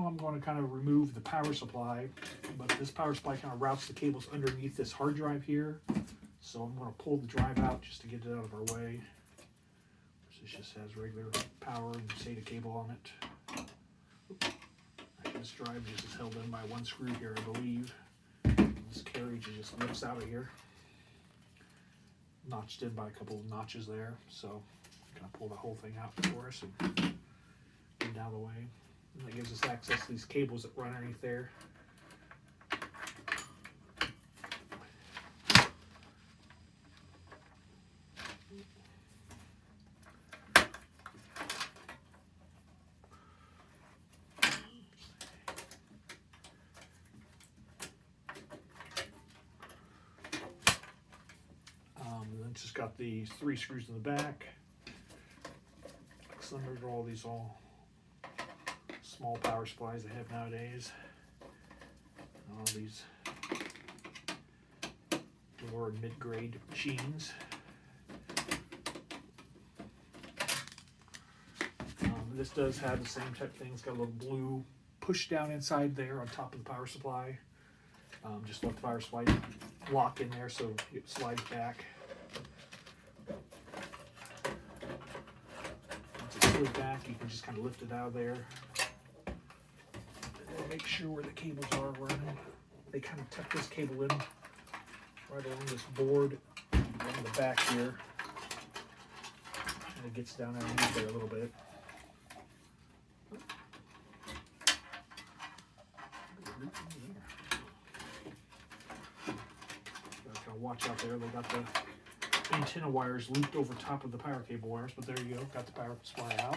now I'm going to kind of remove the power supply, but this power supply kind of routes the cables underneath this hard drive here. So I'm going to pull the drive out just to get it out of our way. This just has regular power and SATA cable on it. This drive just is held in by one screw here, I believe. This carriage just lifts out of here. Notched in by a couple of notches there. So I'm going to pull the whole thing out for us and get it out of the way. And that gives us access to these cables that run underneath there. Then it's just got these 3 screws in the back. Similar to all these small power supplies they have nowadays. All these lower and mid-grade machines. This does have the same type of thing. It's got a little blue push down inside there on top of the power supply. Just let the power supply lock in there so it slides back. Once it's slid back, you can just kind of lift it out of there. And make sure where the cables are running. They kind of tuck this cable in right along this board along the back here. And it gets down underneath there a little bit. Watch out there, they got the antenna wires looped over top of the power cable wires, but there you go, got the power supply out.